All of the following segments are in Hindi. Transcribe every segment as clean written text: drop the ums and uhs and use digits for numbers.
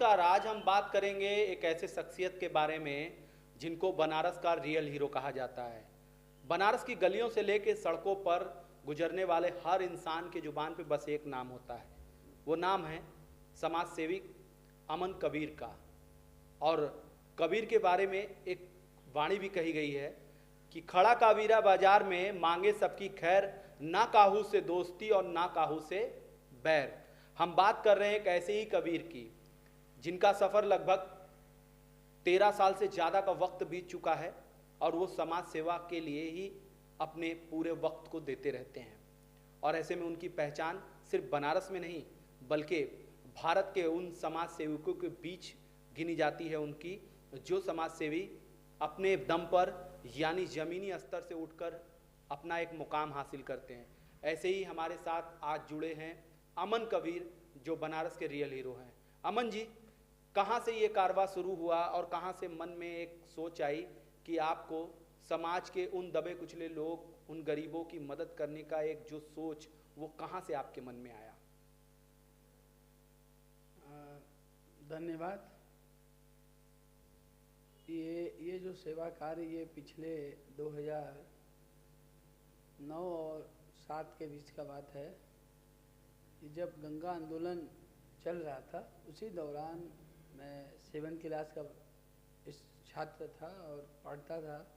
नमस्कार। आज हम बात करेंगे एक ऐसे शख्सियत के बारे में जिनको बनारस का रियल हीरो कहा जाता है। बनारस की गलियों से लेकर सड़कों पर गुजरने वाले हर इंसान की जुबान पे बस एक नाम होता है, वो नाम है समाज सेविक अमन कबीर का। और कबीर के बारे में एक वाणी भी कही गई है कि खड़ा काबीरा बाजार में मांगे सबकी खैर, ना काहू से दोस्ती और ना काहू से बैर। हम बात कर रहे हैं एक ऐसे ही कबीर की जिनका सफ़र लगभग 13 साल से ज़्यादा का वक्त बीत चुका है और वो समाज सेवा के लिए ही अपने पूरे वक्त को देते रहते हैं। और ऐसे में उनकी पहचान सिर्फ बनारस में नहीं बल्कि भारत के उन समाज सेवकों के बीच गिनी जाती है उनकी, जो समाज सेवी अपने दम पर यानी ज़मीनी स्तर से उठकर अपना एक मुकाम हासिल करते हैं। ऐसे ही हमारे साथ आज जुड़े हैं अमन कबीर, जो बनारस के रियल हीरो हैं। अमन जी, कहाँ से ये कारवां शुरू हुआ और कहाँ से मन में एक सोच आई कि आपको समाज के उन दबे कुचले लोग, उन गरीबों की मदद करने का एक जो सोच, वो कहाँ से आपके मन में आया? धन्यवाद। ये जो सेवा कार्य ये पिछले 2009 और 7 के बीच का बात है। जब गंगा आंदोलन चल रहा था उसी दौरान मैं 7 क्लास का इस छात्र था और पढ़ता था,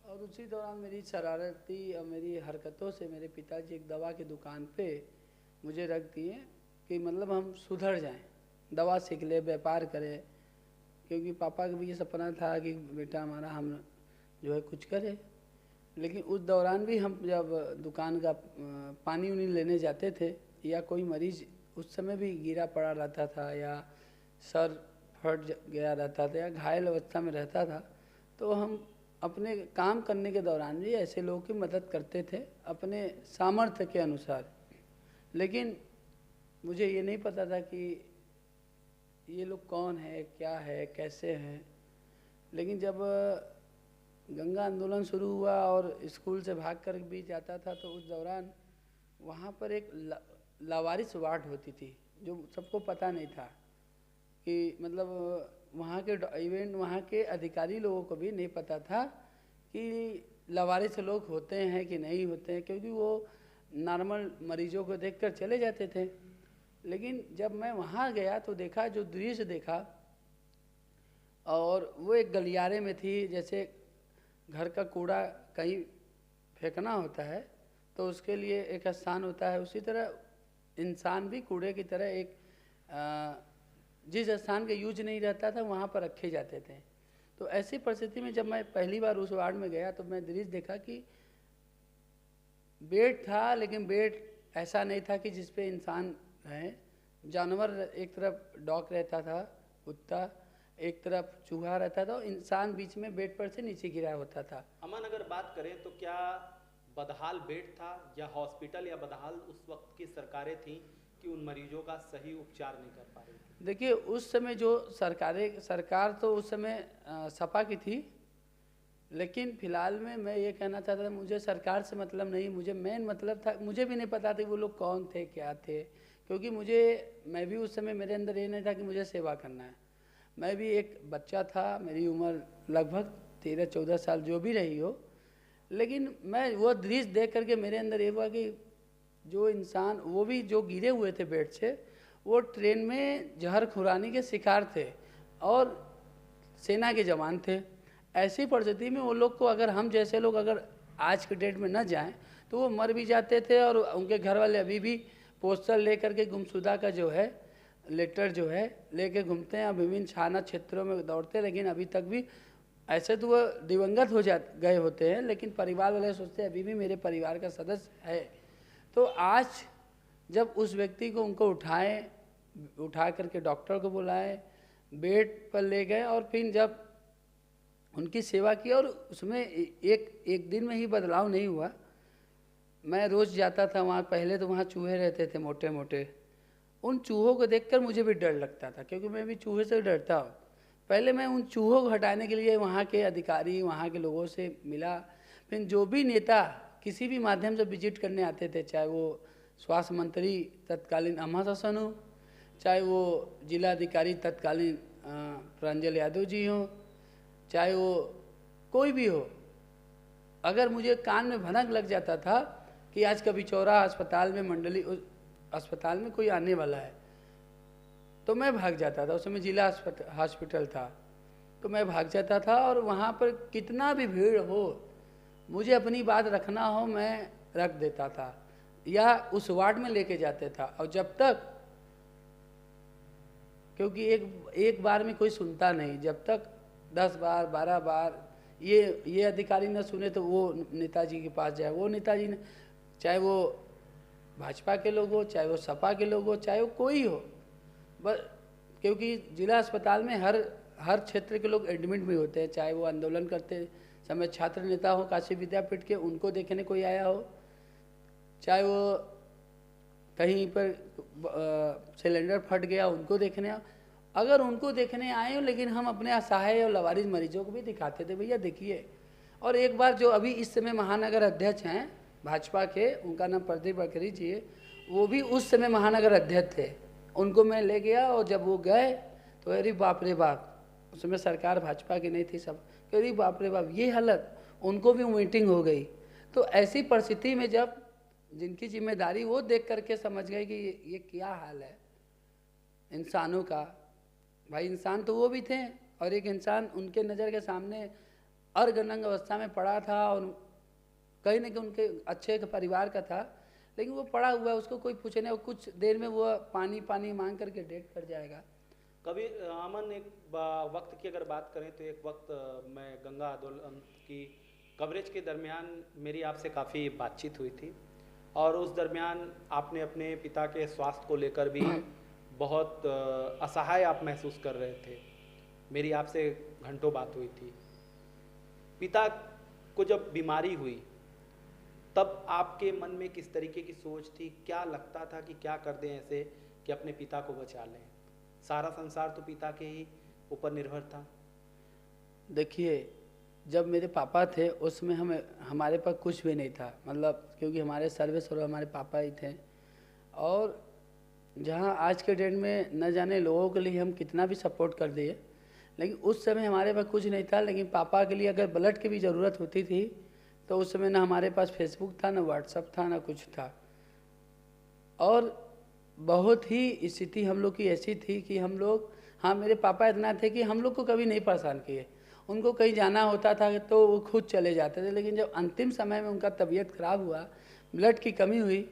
और उसी दौरान मेरी शरारती और मेरी हरकतों से मेरे पिताजी एक दवा की दुकान पे मुझे रख दिए कि मतलब हम सुधर जाएं, दवा सीख ले, व्यापार करें, क्योंकि पापा का भी ये सपना था कि बेटा हमारा हम जो है कुछ करे। लेकिन उस दौरान भी हम जब दुकान का पानी उनी लेने जाते थे या कोई मरीज उस समय भी गिरा पड़ा रहता था या सर फट गया रहता था या घायल अवस्था में रहता था, तो हम अपने काम करने के दौरान भी ऐसे लोगों की मदद करते थे अपने सामर्थ्य के अनुसार। लेकिन मुझे ये नहीं पता था कि ये लोग कौन है, क्या है, कैसे हैं। लेकिन जब गंगा आंदोलन शुरू हुआ और स्कूल से भाग कर भी जाता था तो उस दौरान वहाँ पर एक लावारिस वार्ड होती थी, जो सबको पता नहीं था कि मतलब वहाँ के इवेंट वहाँ के अधिकारी लोगों को भी नहीं पता था कि लावारिस लोग होते हैं कि नहीं होते हैं, क्योंकि वो नॉर्मल मरीजों को देखकर चले जाते थे। लेकिन जब मैं वहाँ गया तो देखा, जो दृश्य देखा, और वो एक गलियारे में थी। जैसे घर का कूड़ा कहीं फेंकना होता है तो उसके लिए एक स्थान होता है, उसी तरह इंसान भी कूड़े की तरह एक जिस स्थान के यूज नहीं रहता था वहाँ पर रखे जाते थे। तो ऐसी परिस्थिति में जब मैं पहली बार उस वार्ड में गया तो मैं दृश्य देखा कि बेड था, लेकिन बेड ऐसा नहीं था कि जिस पे इंसान रहे। जानवर, एक तरफ डॉग रहता था, कुत्ता, एक तरफ चूहा रहता था, इंसान बीच में बेड पर से नीचे गिरा होता था। अमन, अगर बात करें तो क्या बदहाल बेड था या हॉस्पिटल या बदहाल उस वक्त की सरकारें थीं कि उन मरीजों का सही उपचार नहीं कर पा रही थी? देखिए, उस समय जो सरकार तो उस समय सपा की थी, लेकिन फिलहाल में मैं ये कहना चाहता था, मुझे सरकार से मतलब नहीं, मुझे मेन मतलब था, मुझे भी नहीं पता था वो लोग कौन थे, क्या थे, क्योंकि मैं भी उस समय मेरे अंदर ये नहीं था कि मुझे सेवा करना है। मैं भी एक बच्चा था, मेरी उम्र लगभग 13-14 साल जो भी रही हो। लेकिन मैं वो दृश्य देख करके मेरे अंदर ये हुआ कि जो इंसान, वो भी जो गिरे हुए थे बेड से, वो ट्रेन में जहर खुरानी के शिकार थे और सेना के जवान थे। ऐसी परिस्थिति में वो लोग को, अगर हम जैसे लोग अगर आज के डेट में न जाएं तो वो मर भी जाते थे, और उनके घर वाले अभी भी पोस्टर ले करके गुमशुदा का जो है लेटर जो है लेके घूमते हैं, विभिन्न थाना क्षेत्रों में दौड़ते हैं। लेकिन अभी तक भी ऐसे तो वो दिवंगत हो गए होते हैं, लेकिन परिवार वाले सोचते हैं अभी भी मेरे परिवार का सदस्य है। तो आज जब उस व्यक्ति को उनको उठा करके डॉक्टर को बुलाए, बेड पर ले गए, और फिर जब उनकी सेवा की, और उसमें एक दिन में ही बदलाव नहीं हुआ। मैं रोज़ जाता था वहाँ, पहले तो वहाँ चूहे रहते थे मोटे मोटे, उन चूहों को देखकर मुझे भी डर लगता था, क्योंकि मैं भी चूहे से डरता हूँ। पहले मैं उन चूहों को हटाने के लिए वहाँ के अधिकारी, वहाँ के लोगों से मिला। फिर जो भी नेता किसी भी माध्यम से विजिट करने आते थे, चाहे वो स्वास्थ्य मंत्री तत्कालीन अमर हसन हो चाहे वो जिला अधिकारी तत्कालीन प्रांजल यादव जी हों, चाहे वो कोई भी हो, अगर मुझे कान में भनक लग जाता था कि आज कभी चौरा अस्पताल में मंडली अस्पताल में कोई आने वाला है, तो मैं भाग जाता था। उस समय जिला हॉस्पिटल था, तो मैं भाग जाता था और वहाँ पर कितना भी भीड़ हो, मुझे अपनी बात रखना हो मैं रख देता था या उस वार्ड में लेके जाते था। और जब तक, क्योंकि एक बार में कोई सुनता नहीं, जब तक 10 बार 12 बार ये अधिकारी न सुने तो वो नेताजी के पास जाए, वो नेताजी ने, चाहे वो भाजपा के लोग हो, चाहे वो सपा के लोग हो, चाहे वो कोई हो, बस क्योंकि जिला अस्पताल में हर क्षेत्र के लोग एडमिट भी होते हैं, चाहे वो आंदोलन करते समय छात्र नेता हो काशी विद्यापीठ के, उनको देखने कोई आया हो, चाहे वो कहीं पर सिलेंडर फट गया उनको देखने आओ, अगर उनको देखने आए हो, लेकिन हम अपने असहाय और लवारिस मरीजों को भी दिखाते थे, भैया देखिए। और एक बार जो अभी इस समय महानगर अध्यक्ष हैं भाजपा के, उनका नाम प्रदीप बकरी जी है, वो भी उस समय महानगर अध्यक्ष थे, उनको मैं ले गया और जब वो गए तो अरे बाप रे बाप, उस समय सरकार भाजपा की नहीं थी, सब अरे बाप रे बाप ये हालत, उनको भी मीटिंग हो गई। तो ऐसी परिस्थिति में जब जिनकी जिम्मेदारी वो देख करके समझ गए कि ये क्या हाल है इंसानों का, भाई इंसान तो वो भी थे, और एक इंसान उनके नज़र के सामने अर्धनग्न अवस्था में पड़ा था, और कहीं ना कहीं उनके अच्छे परिवार का था, लेकिन वो पड़ा हुआ है, उसको कोई पूछे नहीं, और कुछ देर में वो पानी मांग करके डेथ कर जाएगा। कभी अमन, एक वक्त की अगर बात करें तो एक वक्त मैं गंगा आंदोलन की कवरेज के दरमियान मेरी आपसे काफ़ी बातचीत हुई थी, और उस दरमियान आपने अपने पिता के स्वास्थ्य को लेकर भी बहुत असहाय आप महसूस कर रहे थे। मेरी आपसे घंटों बात हुई थी। पिता को जब बीमारी हुई तब आपके मन में किस तरीके की सोच थी, क्या लगता था कि क्या कर दें ऐसे कि अपने पिता को बचा लें? सारा संसार तो पिता के ही ऊपर निर्भर था। देखिए, जब मेरे पापा थे उसमें हमारे पास कुछ भी नहीं था, मतलब क्योंकि हमारे सर्वेसर्वा हमारे पापा ही थे, और जहाँ आज के डेट में न जाने लोगों के लिए हम कितना भी सपोर्ट कर दिए, लेकिन उस समय हमारे पास कुछ नहीं था। लेकिन पापा के लिए अगर ब्लड की भी ज़रूरत होती थी तो उस समय ना हमारे पास फेसबुक था, ना व्हाट्सअप था, ना कुछ था, और बहुत ही स्थिति हम लोग की ऐसी थी कि हम लोग, हाँ मेरे पापा इतना थे कि हम लोग को कभी नहीं परेशान किए, उनको कहीं जाना होता था तो वो खुद चले जाते थे। लेकिन जब अंतिम समय में उनका तबीयत खराब हुआ, ब्लड की कमी हुई,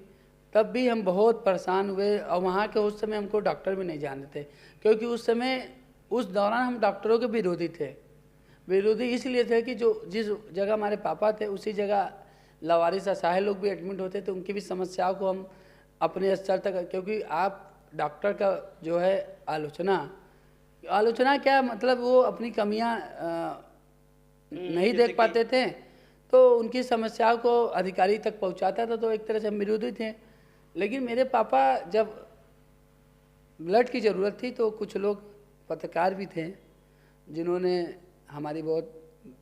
तब भी हम बहुत परेशान हुए, और वहाँ के उस समय हमको डॉक्टर भी नहीं जानते थे, क्योंकि उस समय उस दौरान हम डॉक्टरों के विरोधी थे। विरोधी इसलिए थे कि जो जिस जगह हमारे पापा थे उसी जगह लवारिस असहाय लोग भी एडमिट होते थे, उनकी भी समस्याओं को हम अपने स्तर तक, क्योंकि आप डॉक्टर का जो है आलोचना क्या मतलब, वो अपनी कमियां नहीं देख पाते थे, तो उनकी समस्याओं को अधिकारी तक पहुंचाता था, तो एक तरह से हम विरोधी थे। लेकिन मेरे पापा जब ब्लड की ज़रूरत थी तो कुछ लोग पत्रकार भी थे जिन्होंने हमारी बहुत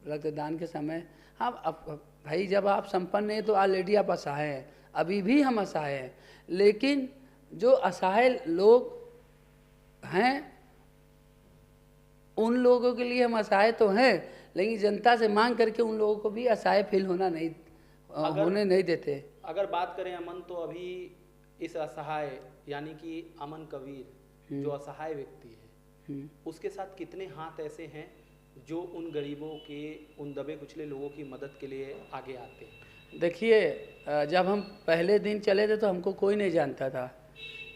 रक्तदान के समय, हाँ अब भाई जब आप संपन्न हैं तो ऑलरेडी आप असहाय हैं, अभी भी हम असहाय हैं, लेकिन जो असहाय लोग हैं उन लोगों के लिए हम असहाय तो हैं, लेकिन जनता से मांग करके उन लोगों को भी असहाय फील होने नहीं देते। अगर बात करें अमन, तो अभी इस असहाय यानी कि अमन कबीर जो असहाय व्यक्ति है, उसके साथ कितने हाथ ऐसे हैं जो उन गरीबों के, उन दबे कुचले लोगों की मदद के लिए आगे आते हैं? देखिए, जब हम पहले दिन चले थे तो हमको कोई नहीं जानता था,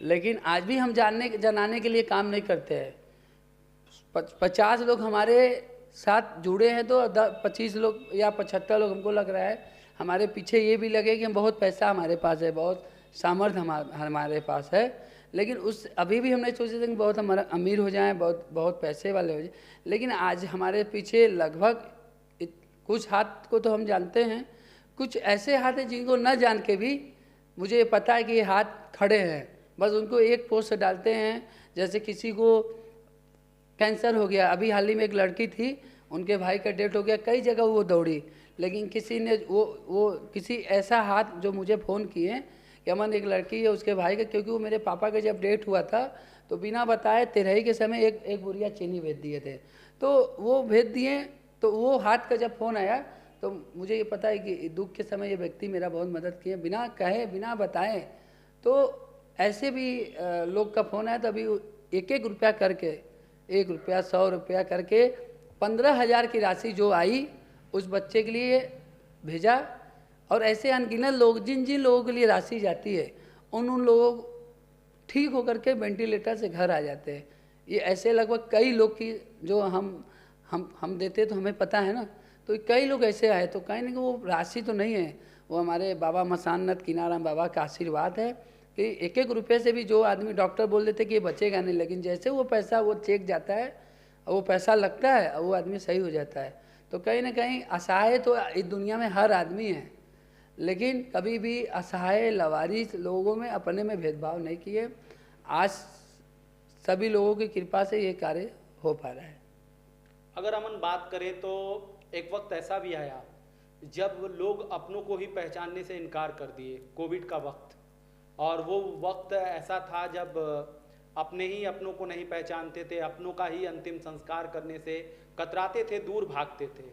लेकिन आज भी हम जनाने के लिए काम नहीं करते हैं। 50 लोग हमारे साथ जुड़े हैं तो 25 लोग या 75 लोग हमको लग रहा है हमारे पीछे ये भी लगे कि हम बहुत पैसा हमारे पास है, बहुत सामर्थ्य हमारे पास है, लेकिन अभी भी हम नहीं सोचते थे कि बहुत हमारा अमीर हो जाएं, बहुत पैसे वाले हो जाएं। लेकिन आज हमारे पीछे लगभग कुछ हाथ को तो हम जानते हैं, कुछ ऐसे हाथ हैं जिनको न जान के भी मुझे पता है कि ये हाथ खड़े हैं, बस उनको एक पोस्ट डालते हैं। जैसे किसी को कैंसर हो गया, अभी हाल ही में एक लड़की थी, उनके भाई का डेथ हो गया, कई जगह वो दौड़ी, लेकिन किसी ने वो किसी ऐसा हाथ जो मुझे फ़ोन किए कि अमन एक लड़की है उसके भाई का, क्योंकि वो मेरे पापा का जब डेथ हुआ था तो बिना बताए तिरही के समय एक एक बुरिया चीनी भेज दिए थे। तो वो भेज दिए, तो वो हाथ का जब फ़ोन आया तो मुझे ये पता है कि दुख के समय ये व्यक्ति मेरा बहुत मदद किए, बिना कहे बिना बताए। तो ऐसे भी लोग का फ़ोन आया तो अभी एक एक रुपया करके, 1 रुपया 100 रुपया करके 15,000 की राशि जो आई उस बच्चे के लिए भेजा। और ऐसे अनगिनत लोग जिन जिन लोगों के लिए राशि जाती है उन लोगों ठीक होकर के वेंटिलेटर से घर आ जाते हैं। ये ऐसे लगभग कई लोग की जो हम देते तो हमें पता है ना, तो कई लोग ऐसे आए। तो कहीं ना कहीं वो राशि तो नहीं है, वो हमारे बाबा मसाननाथ किनाराम बाबा का आशीर्वाद है कि एक एक रुपये से भी जो आदमी डॉक्टर बोल देते कि ये बचेगा नहीं, लेकिन जैसे वो पैसा वो चेक जाता है और वो पैसा लगता है और वो आदमी सही हो जाता है। तो कहीं ना कहीं असहाय तो इस दुनिया में हर आदमी है, लेकिन कभी भी असहाय लवारिस लोगों में अपने में भेदभाव नहीं किए। आज सभी लोगों की कृपा से ये कार्य हो पा रहा है। अगर अमन बात करें तो एक वक्त ऐसा भी आया जब लोग अपनों को ही पहचानने से इनकार कर दिए, कोविड का वक्त। और वो वक्त ऐसा था जब अपने ही अपनों को नहीं पहचानते थे, अपनों का ही अंतिम संस्कार करने से कतराते थे, दूर भागते थे।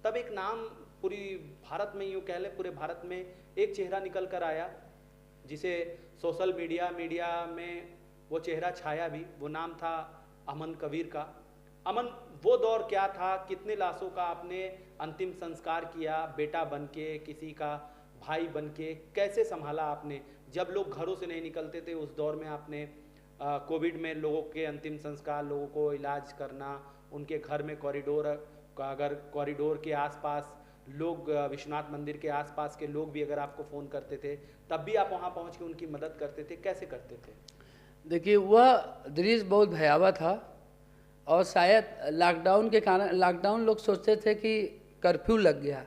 तब एक नाम पूरी भारत में, यूँ कह लें पूरे भारत में एक चेहरा निकल कर आया जिसे सोशल मीडिया में वो चेहरा छाया भी। वो नाम था अमन कबीर का। अमन, वो दौर क्या था? कितने लाशों का आपने अंतिम संस्कार किया बेटा बनके, किसी का भाई बनके? कैसे संभाला आपने जब लोग घरों से नहीं निकलते थे? उस दौर में आपने कोविड में लोगों के अंतिम संस्कार, लोगों को इलाज करना, उनके घर में कॉरिडोर, अगर कॉरिडोर के आसपास लोग, विश्वनाथ मंदिर के आसपास के लोग भी अगर आपको फ़ोन करते थे तब भी आप वहाँ पहुँच के उनकी मदद करते थे, कैसे करते थे? देखिए, वह दृश्य बहुत भयावह था। और शायद लॉकडाउन के कारण, लॉकडाउन लोग सोचते थे कि कर्फ्यू लग गया,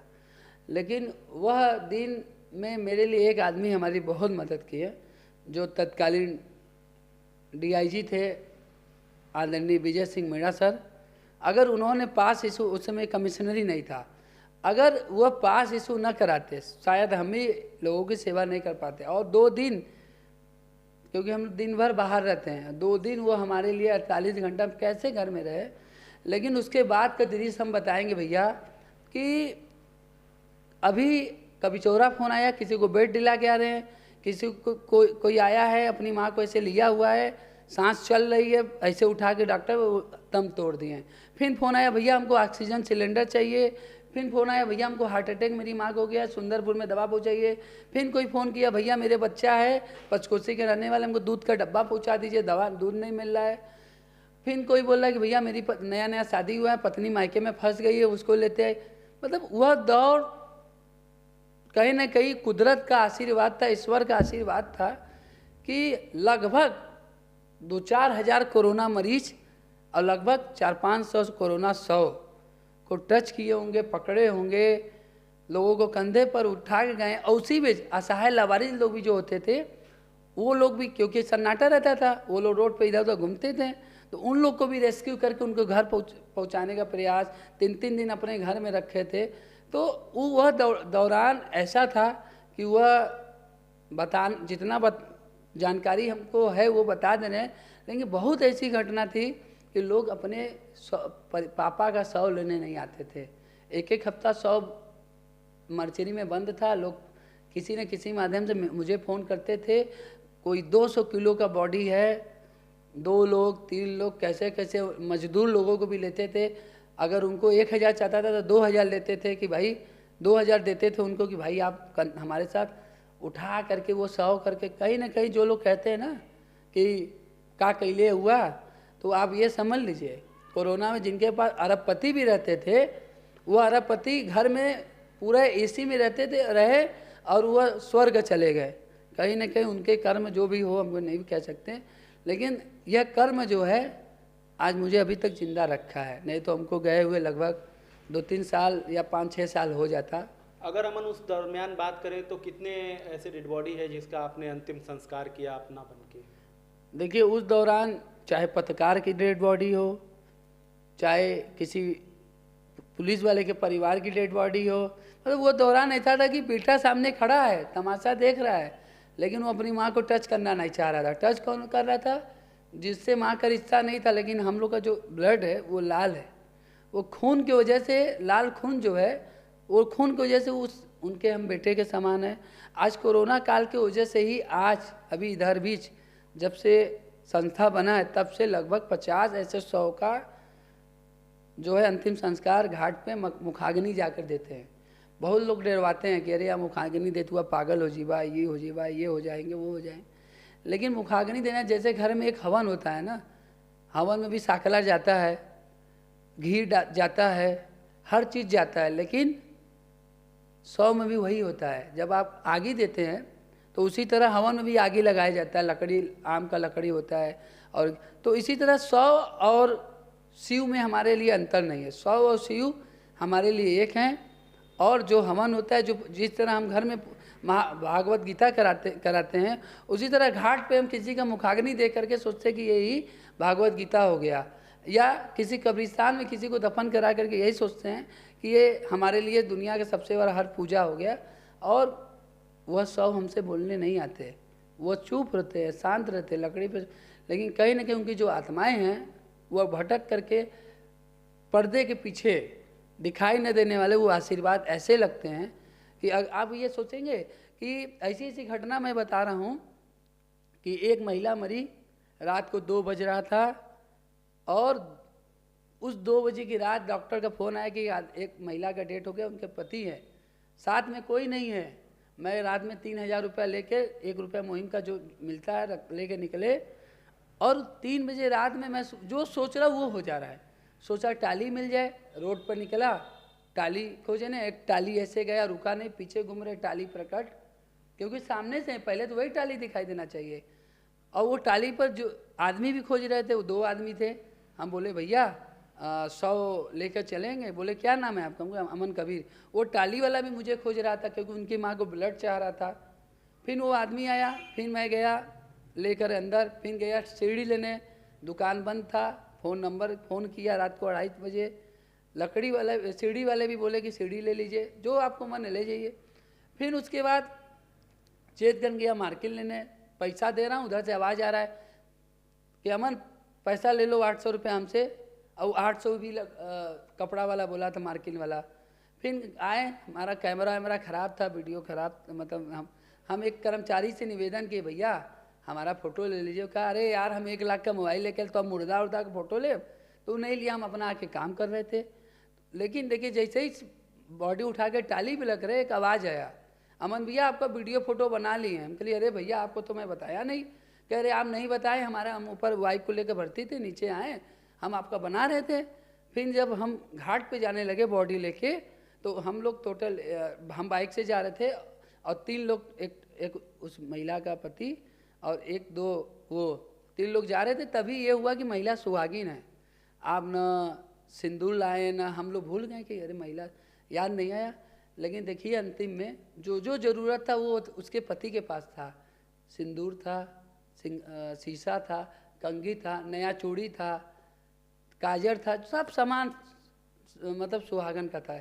लेकिन वह दिन में मेरे लिए एक आदमी हमारी बहुत मदद की है, जो तत्कालीन डीआईजी थे आदरणीय विजय सिंह मीणा सर। अगर उन्होंने पास इशू, उस समय कमिश्नरी नहीं था, अगर वह पास इशू न कराते शायद हम ही लोगों की सेवा नहीं कर पाते। और 2 दिन, क्योंकि हम दिन भर बाहर रहते हैं, 2 दिन वो हमारे लिए 48 घंटा कैसे घर में रहे। लेकिन उसके बाद का दृश्य हम बताएंगे भैया कि अभी कभी चौरा फ़ोन आया, किसी को बेड दिला के आ रहे हैं, किसी को कोई आया है अपनी माँ को ऐसे लिया हुआ है, सांस चल रही है, ऐसे उठा के डॉक्टर दम तोड़ दिए। फिर फ़ोन आया भैया हमको ऑक्सीजन सिलेंडर चाहिए। फिर फ़ोन आया भैया हमको हार्ट अटैक मेरी माँ को हो गया, सुंदरपुर में दवा पहुँचाइए। फिर कोई फ़ोन किया भैया मेरे बच्चा है पंचकोसी के रहने वाले, हमको दूध का डब्बा पहुँचा दीजिए, दवा दूध नहीं मिल रहा है। फिर कोई बोल रहा है कि भैया मेरी नया नया शादी हुआ है, पत्नी मायके में फंस गई है, उसको लेते आए। मतलब वह दौर कहीं ना कहीं कुदरत का आशीर्वाद था, ईश्वर का आशीर्वाद था कि लगभग 2-4 हज़ार कोरोना मरीज और लगभग 400-500 कोरोना 100 को टच किए होंगे, पकड़े होंगे, लोगों को कंधे पर उठा के गए। और उसी बीच असहाय लावारिस लोग भी जो होते थे, वो लोग भी, क्योंकि सन्नाटा रहता था, वो लोग रोड पे इधर उधर घूमते थे, तो उन लोग को भी रेस्क्यू करके उनको घर पहुँचाने का प्रयास, 3-3 दिन अपने घर में रखे थे। तो वह दौरान ऐसा था कि वह जितना जानकारी हमको है वो बता दे रहे हैं, लेकिन बहुत ऐसी घटना थी कि लोग अपने पापा का शव लेने नहीं आते थे। एक हफ्ता शव मर्चरी में बंद था, लोग किसी न किसी माध्यम से मुझे फ़ोन करते थे, कोई 200 किलो का बॉडी है, 2 लोग 3 लोग, कैसे कैसे मजदूर लोगों को भी लेते थे। अगर उनको 1000 चाहता था तो 2000 लेते थे कि भाई 2000 देते थे उनको कि भाई आप हमारे साथ उठा करके वो शव करके। कहीं ना कहीं जो लोग कहते हैं ना कि का कैले हुआ, तो आप ये समझ लीजिए कोरोना में जिनके पास अरबपति भी रहते थे, वो अरबपति घर में पूरा एसी में रहे और वह स्वर्ग चले गए। कहीं ना कहीं उनके कर्म जो भी हो हमको नहीं कह सकते, लेकिन यह कर्म जो है आज मुझे अभी तक जिंदा रखा है, नहीं तो हमको गए हुए लगभग 2-3 साल या 5-6 साल हो जाता। अगर अमन उस दरमियान बात करें तो कितने ऐसे डेड बॉडी है जिसका आपने अंतिम संस्कार किया अपना बन के? देखिए, उस दौरान चाहे पत्रकार की डेड बॉडी हो, चाहे किसी पुलिस वाले के परिवार की डेड बॉडी हो, मतलब वो दौरान ऐसा था कि बेटा सामने खड़ा है, तमाशा देख रहा है, लेकिन वो अपनी माँ को टच करना नहीं चाह रहा था। टच कौन कर रहा था? जिससे माँ का रिश्ता नहीं था, लेकिन हम लोग का जो ब्लड है वो लाल है। वो खून की वजह से, लाल खून जो है वो खून की वजह से उस उनके हम बेटे के समान है। आज कोरोना काल की वजह से ही आज अभी इधर बीच जब से संस्था बना है तब से लगभग 50 ऐसे 100 का जो है अंतिम संस्कार घाट पे मुखाग्नि जाकर देते हैं। बहुत लोग डरवाते हैं कि अरे यार मुखाग्नि दे हुआ पागल हो जीवा, ये हो जीवा, ये हो जाएंगे, वो हो जाएंगे। लेकिन मुखाग्नि देना जैसे घर में एक हवन होता है ना, हवन में भी साकला जाता है, घी जाता है, हर चीज़ जाता है, लेकिन 100 में भी वही होता है। जब आप आगी देते हैं तो उसी तरह हवन में भी आगी लगाया जाता है, लकड़ी, आम का लकड़ी होता है। और तो इसी तरह 100 और शिव में हमारे लिए अंतर नहीं है। 100 और शिव हमारे लिए एक हैं। और जो हवन होता है, जो जिस तरह हम घर में भागवत गीता कराते हैं, उसी तरह घाट पे हम किसी का मुखाग्नि दे करके सोचते हैं कि यही भागवत गीता हो गया, या किसी कब्रिस्तान में किसी को दफन करा करके यही सोचते हैं कि ये हमारे लिए दुनिया का सबसे बड़ा हर पूजा हो गया। और वह 100 हमसे बोलने नहीं आते, वो चुप रहते हैं, शांत रहते हैं लकड़ी पे। लेकिन कहीं ना कहीं उनकी जो आत्माएं हैं वह भटक करके पर्दे के पीछे दिखाई न देने वाले वो आशीर्वाद ऐसे लगते हैं कि आप ये सोचेंगे कि ऐसी ऐसी घटना मैं बता रहा हूँ कि एक महिला मरी, रात को 2 बज रहा था, और उस 2 बजे की रात डॉक्टर का फ़ोन आया कि एक महिला का डेथ हो गया, उनके पति है, साथ में कोई नहीं है। मैं रात में 3000 रुपया लेके, 1 रुपया मुहिम का जो मिलता है लेके निकले, और 3 बजे रात में मैं जो सोच रहा वो हो जा रहा है। सोचा टाली मिल जाए, रोड पर निकला, टाली खोजे ने, एक टाली ऐसे गया, रुका नहीं, पीछे घूम रहे, टाली प्रकट, क्योंकि सामने से पहले तो वही टाली दिखाई देना चाहिए। और वो टाली पर जो आदमी भी खोज रहे थे, वो 2 आदमी थे। हम बोले भैया 100 लेकर चलेंगे। बोले क्या नाम है आपका? अमन कबीर। वो टाली वाला भी मुझे खोज रहा था क्योंकि उनकी माँ को ब्लड चाह रहा था। फिर वो आदमी आया, फिर मैं गया लेकर अंदर, फिर गया सीढ़ी लेने, दुकान बंद था, फ़ोन किया रात को 2:30 बजे। लकड़ी वाले, सीढ़ी वाले भी बोले कि सीढ़ी ले लीजिए, जो आपको मन ले जाइए। फिर उसके बाद चेतगंज गया मार्केट लेने, पैसा दे रहा हूँ, उधर से आवाज़ आ रहा है कि अमन पैसा ले लो 800 रुपये हमसे। और 800 भी कपड़ा वाला बोला था, मार्केट वाला। फिर आए, हमारा कैमरा वैमरा ख़राब था, वीडियो ख़राब, मतलब हम एक कर्मचारी से निवेदन किए भैया हमारा फ़ोटो ले लीजिए। कहा अरे यार हम 1 लाख का मोबाइल लेकर तो हम मुर्दा उर्दा का फ़ोटो ले, तो नहीं लिया, हम अपना आके काम कर रहे थे। लेकिन देखिए जैसे ही बॉडी उठा के टाली भी लग रहे, एक आवाज़ आया, अमन भैया आपका वीडियो फ़ोटो बना लिए हैं। हम कहिए अरे भैया आपको तो मैं बताया नहीं। कह रहे आप नहीं बताए, हम ऊपर वाइफ को लेकर भर्ती थे, नीचे आए, हम आपका बना रहे थे। फिर जब हम घाट पे जाने लगे बॉडी लेके, तो हम लोग टोटल, हम बाइक से जा रहे थे, और 3 लोग, एक उस महिला का पति और 1-2 वो 3 लोग जा रहे थे। तभी ये हुआ कि महिला सुहागिन है, आप न सिंदूर लाए ना, हम लोग भूल गए कि अरे महिला, याद नहीं आया। लेकिन देखिए अंतिम में जो जो ज़रूरत था वो उसके पति के पास था। सिंदूर था, शीशा था, कंघी था, नया चूड़ी था, काजर था, सब सामान मतलब सुहागन का था।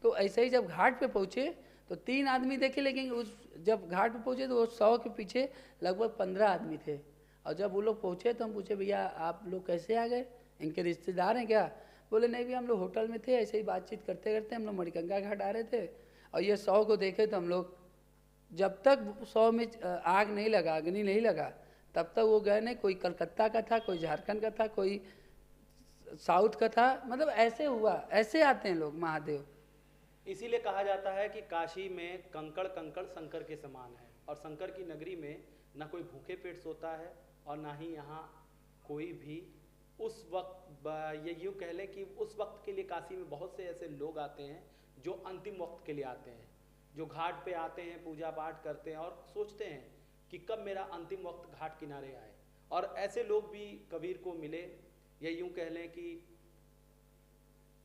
तो ऐसे ही जब घाट पे पहुँचे तो 3 आदमी देखे, लेकिन जब घाट पे पहुँचे तो वो 100 के पीछे लगभग 15 आदमी थे। और जब वो लोग पहुँचे तो हम पूछे भैया आप लोग कैसे आ गए, इनके रिश्तेदार हैं क्या? बोले नहीं भैया हम लोग होटल में थे, ऐसे ही बातचीत करते करते हम लोग मणिकंगा घाट आ रहे थे, और ये 100 को देखे तो हम लोग, जब तक 100 में आग नहीं लगा, अग्नि नहीं लगा, तब तक वो गए नहीं। कोई कलकत्ता का था, कोई झारखंड का था, कोई साउथ का था, मतलब ऐसे हुआ, ऐसे आते हैं लोग महादेव। इसीलिए कहा जाता है कि काशी में कंकड़ कंकड़ शंकर के समान है, और शंकर की नगरी में ना कोई भूखे पेट सोता है और ना ही यहाँ कोई भी उस वक्त, ये यूँ कह लें कि उस वक्त के लिए काशी में बहुत से ऐसे लोग आते हैं जो अंतिम वक्त के लिए आते हैं, जो घाट पे आते हैं, पूजा पाठ करते हैं और सोचते हैं कि कब मेरा अंतिम वक्त घाट किनारे आए। और ऐसे लोग भी कबीर को मिले, या यूँ कह लें कि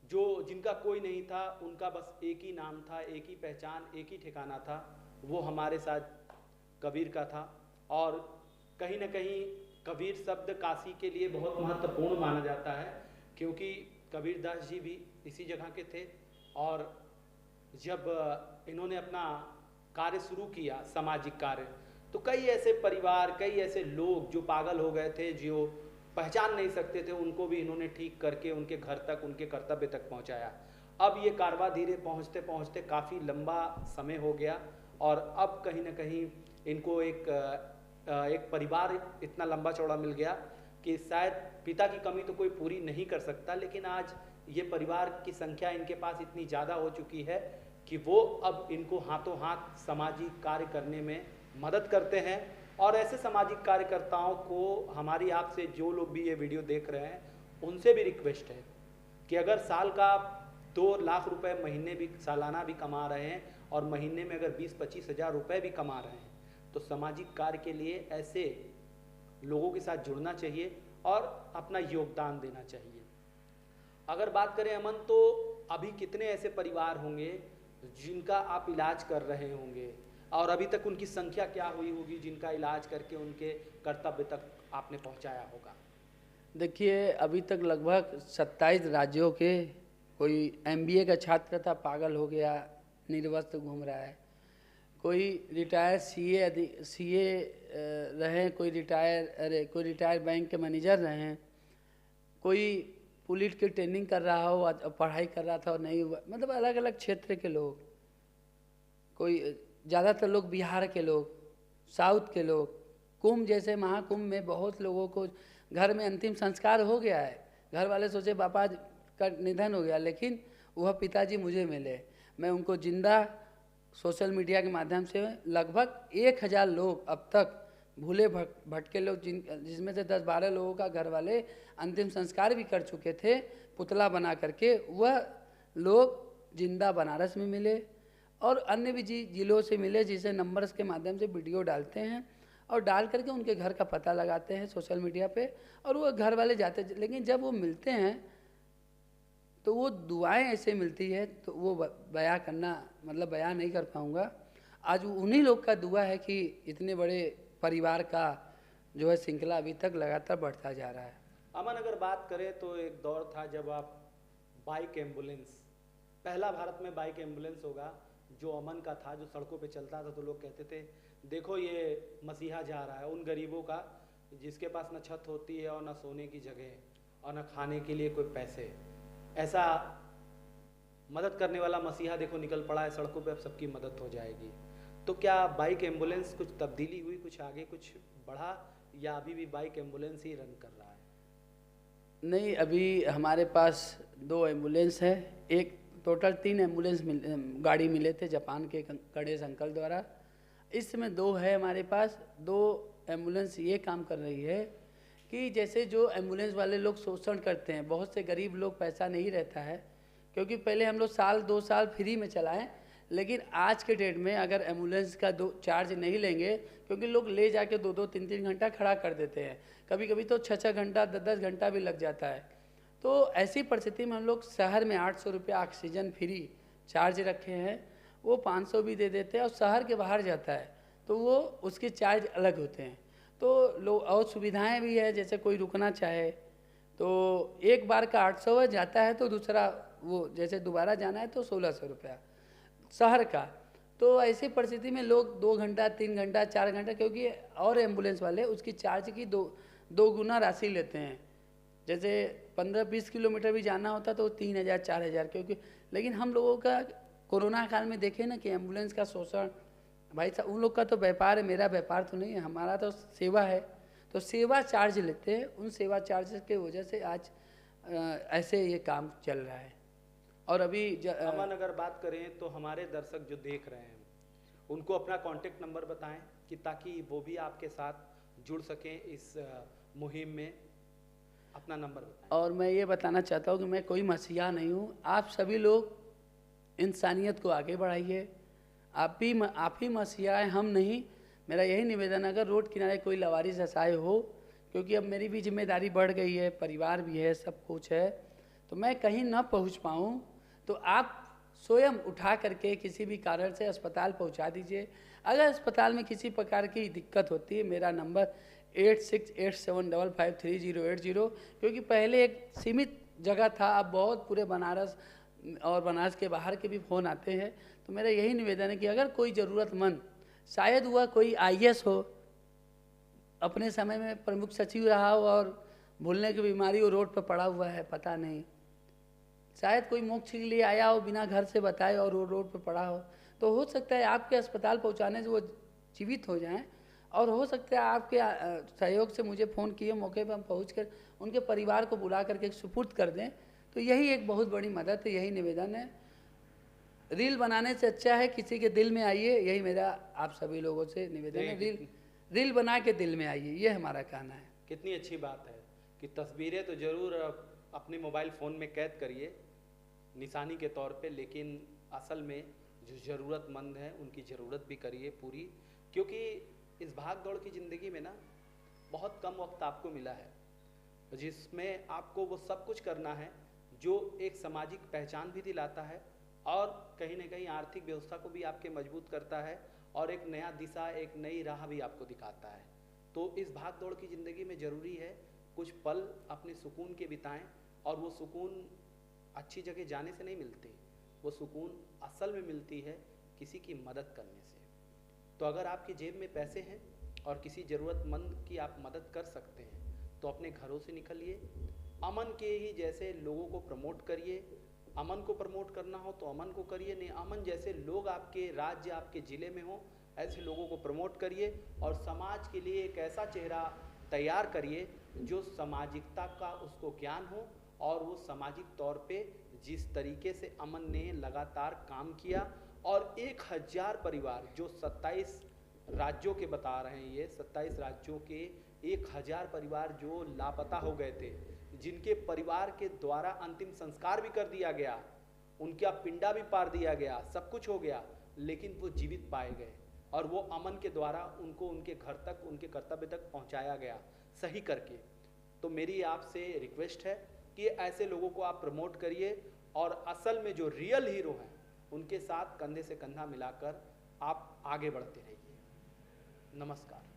जो जिनका कोई नहीं था, उनका बस एक ही नाम था, एक ही पहचान, एक ही ठिकाना था, वो हमारे साथ कबीर का था। और कहीं ना कहीं कबीर शब्द काशी के लिए बहुत महत्वपूर्ण माना जाता है, क्योंकि कबीरदास जी भी इसी जगह के थे। और जब इन्होंने अपना कार्य शुरू किया, सामाजिक कार्य, तो कई ऐसे परिवार, कई ऐसे लोग जो पागल हो गए थे, जो पहचान नहीं सकते थे, उनको भी इन्होंने ठीक करके उनके घर तक, उनके कर्तव्य तक पहुंचाया। अब ये कारवां धीरे पहुंचते पहुंचते काफ़ी लंबा समय हो गया और अब कहीं ना कहीं इनको एक परिवार इतना लंबा चौड़ा मिल गया कि शायद पिता की कमी तो कोई पूरी नहीं कर सकता, लेकिन आज ये परिवार की संख्या इनके पास इतनी ज़्यादा हो चुकी है कि वो अब इनको हाथों हाथ सामाजिक कार्य करने में मदद करते हैं। और ऐसे सामाजिक कार्यकर्ताओं को हमारी आपसे, जो लोग भी ये वीडियो देख रहे हैं, उनसे भी रिक्वेस्ट है कि अगर साल का 2 लाख रुपए महीने भी, सालाना भी कमा रहे हैं और महीने में अगर 20-25 हज़ार रुपये भी कमा रहे हैं, तो सामाजिक कार्य के लिए ऐसे लोगों के साथ जुड़ना चाहिए और अपना योगदान देना चाहिए। अगर बात करें अमन, तो अभी कितने ऐसे परिवार होंगे जिनका आप इलाज कर रहे होंगे और अभी तक उनकी संख्या क्या हुई होगी जिनका इलाज करके उनके कर्तव्य तक आपने पहुंचाया होगा? देखिए, अभी तक लगभग 27 राज्यों के, कोई MBA का छात्र था पागल हो गया, निर्वस्त्र घूम रहा है, कोई रिटायर CA रहे, कोई रिटायर बैंक के मैनेजर रहे, कोई पुलिस की ट्रेनिंग कर रहा हो, पढ़ाई कर रहा था और नहीं हुआ, मतलब अलग अलग क्षेत्र के लोग, कोई ज़्यादातर लोग बिहार के लोग, साउथ के लोग। कुंभ जैसे महाकुंभ में बहुत लोगों को घर में अंतिम संस्कार हो गया है, घर वाले सोचे पापा का निधन हो गया, लेकिन वह पिताजी मुझे मिले, मैं उनको जिंदा सोशल मीडिया के माध्यम से लगभग 1000 लोग अब तक भूले भटके लोग, जिसमें से 10-12 लोगों का घर वाले अंतिम संस्कार भी कर चुके थे पुतला बना करके, वह लोग जिंदा बनारस में मिले और अन्य भी जिलों से मिले, जिसे नंबर्स के माध्यम से वीडियो डालते हैं और डाल करके उनके घर का पता लगाते हैं सोशल मीडिया पे और वो घर वाले जाते, लेकिन जब वो मिलते हैं तो वो दुआएं ऐसे मिलती है, तो वो बयां करना, मतलब बयां नहीं कर पाऊँगा। आज उन्हीं लोग का दुआ है कि इतने बड़े परिवार का जो है श्रृंखला अभी तक लगातार बढ़ता जा रहा है। अमन, अगर बात करें तो एक दौर था जब आप बाइक एम्बुलेंस, पहला भारत में बाइक एम्बुलेंस होगा जो अमन का था, जो सड़कों पे चलता था, तो लोग कहते थे देखो ये मसीहा जा रहा है, उन गरीबों का जिसके पास न छत होती है और न सोने की जगह और न खाने के लिए कोई पैसे, ऐसा मदद करने वाला मसीहा देखो निकल पड़ा है सड़कों पे, अब सबकी मदद हो जाएगी। तो क्या बाइक एम्बुलेंस कुछ तब्दीली हुई, कुछ आगे कुछ बढ़ा, या अभी भी बाइक एम्बुलेंस ही रन कर रहा है? नहीं, अभी हमारे पास 2 एम्बुलेंस है, एक टोटल 3 एम्बुलेंस गाड़ी मिले थे जापान के गणेश अंकल द्वारा, इस समय 2 है हमारे पास। 2 एम्बुलेंस ये काम कर रही है कि जैसे जो एम्बुलेंस वाले लोग शोषण करते हैं, बहुत से गरीब लोग, पैसा नहीं रहता है, क्योंकि पहले हम लोग 1-2 साल फ्री में चलाएं, लेकिन आज के डेट में अगर एम्बुलेंस का चार्ज नहीं लेंगे, क्योंकि लोग ले जाके 2-2, 3-3 घंटा खड़ा कर देते हैं, कभी कभी तो 6-6 घंटा, 10-10 घंटा भी लग जाता है। तो ऐसी परिस्थिति में हम लोग शहर में 800 रुपया ऑक्सीजन फ्री चार्ज रखे हैं, वो 500 भी दे देते हैं, और शहर के बाहर जाता है तो वो उसके चार्ज अलग होते हैं। तो लोग और सुविधाएं भी है, जैसे कोई रुकना चाहे तो एक बार का 800 जाता है, तो दूसरा वो जैसे दोबारा जाना है तो 1600 रुपया शहर का। तो ऐसी परिस्थिति में लोग 2 घंटा, 3 घंटा, 4 घंटा, क्योंकि और एम्बुलेंस वाले उसकी चार्ज की दो गुना राशि लेते हैं, जैसे 15-20 किलोमीटर भी जाना होता तो 3000, 4000, क्योंकि लेकिन हम लोगों का कोरोना काल में देखे ना कि एम्बुलेंस का शोषण, भाई साहब उन लोग का तो व्यापार है, मेरा व्यापार तो नहीं है, हमारा तो सेवा है, तो सेवा चार्ज लेते हैं, उन सेवा चार्जेस के वजह से आज ऐसे ये काम चल रहा है। और अभी अमन, अगर बात करें तो हमारे दर्शक जो देख रहे हैं उनको अपना कॉन्टेक्ट नंबर बताएं कि ताकि वो भी आपके साथ जुड़ सकें इस मुहिम में, अपना नंबर बताएं। और मैं ये बताना चाहता हूँ कि मैं कोई मसीहा नहीं हूँ, आप सभी लोग इंसानियत को आगे बढ़ाइए, आप ही मसीहा हैं, हम नहीं। मेरा यही निवेदन है, अगर रोड किनारे कोई लवारिस असहाय हो, क्योंकि अब मेरी भी जिम्मेदारी बढ़ गई है, परिवार भी है, सब कुछ है, तो मैं कहीं ना पहुँच पाऊँ, तो आप स्वयं उठा करके किसी भी कारण से अस्पताल पहुंचा दीजिए। अगर अस्पताल में किसी प्रकार की दिक्कत होती है, मेरा नंबर 8687553080, क्योंकि पहले एक सीमित जगह था, अब बहुत पूरे बनारस और बनारस के बाहर के भी फ़ोन आते हैं। तो मेरा यही निवेदन है कि अगर कोई ज़रूरतमंद, शायद हुआ कोई IAS हो, अपने समय में प्रमुख सचिव रहा हो और भूलने की बीमारी वो रोड पर पड़ा हुआ है, पता नहीं, शायद कोई मोक्ष के लिए आया हो बिना घर से बताए और वो रोड पर पड़ा हो, तो हो सकता है आपके अस्पताल पहुंचाने से वो जीवित हो जाएं, और हो सकता है आपके सहयोग से मुझे फ़ोन किए, मौके पर हम पहुंचकर उनके परिवार को बुला करके सुपुर्द कर दें। तो यही एक बहुत बड़ी मदद है, यही निवेदन है। रील बनाने से अच्छा है किसी के दिल में आइए, यही मेरा आप सभी लोगों से निवेदन है। रील बना के दिल में आइए, ये हमारा कहना है। कितनी अच्छी बात है कि तस्वीरें तो ज़रूर अपने मोबाइल फ़ोन में कैद करिए निशानी के तौर पे, लेकिन असल में जो ज़रूरतमंद हैं उनकी ज़रूरत भी करिए पूरी, क्योंकि इस भाग दौड़ की ज़िंदगी में ना बहुत कम वक्त आपको मिला है, जिसमें आपको वो सब कुछ करना है जो एक सामाजिक पहचान भी दिलाता है और कहीं ना कहीं आर्थिक व्यवस्था को भी आपके मजबूत करता है और एक नया दिशा, एक नई राह भी आपको दिखाता है। तो इस भाग दौड़ की ज़िंदगी में ज़रूरी है कुछ पल अपने सुकून के बिताएं, और वो सुकून अच्छी जगह जाने से नहीं मिलती, वो सुकून असल में मिलती है किसी की मदद करने से। तो अगर आपकी जेब में पैसे हैं और किसी ज़रूरतमंद की आप मदद कर सकते हैं तो अपने घरों से निकलिए, अमन के ही जैसे लोगों को प्रमोट करिए। अमन को प्रमोट करना हो तो अमन को करिए, नहीं अमन जैसे लोग आपके राज्य, आपके ज़िले में हो, ऐसे लोगों को प्रमोट करिए और समाज के लिए एक ऐसा चेहरा तैयार करिए जो सामाजिकता का उसको ज्ञान हो, और वो सामाजिक तौर पे जिस तरीके से अमन ने लगातार काम किया और 1000 परिवार, जो 27 राज्यों के बता रहे हैं, ये 27 राज्यों के 1000 परिवार जो लापता हो गए थे, जिनके परिवार के द्वारा अंतिम संस्कार भी कर दिया गया, उनका पिंडा भी पार दिया गया, सब कुछ हो गया, लेकिन वो जीवित पाए गए और वो अमन के द्वारा उनको उनके घर तक, उनके कर्तव्य तक पहुंचाया गया सही करके। तो मेरी आपसे रिक्वेस्ट है कि ऐसे लोगों को आप प्रमोट करिए और असल में जो रियल हीरो हैं उनके साथ कंधे से कंधा मिलाकर आप आगे बढ़ते रहिए। नमस्कार।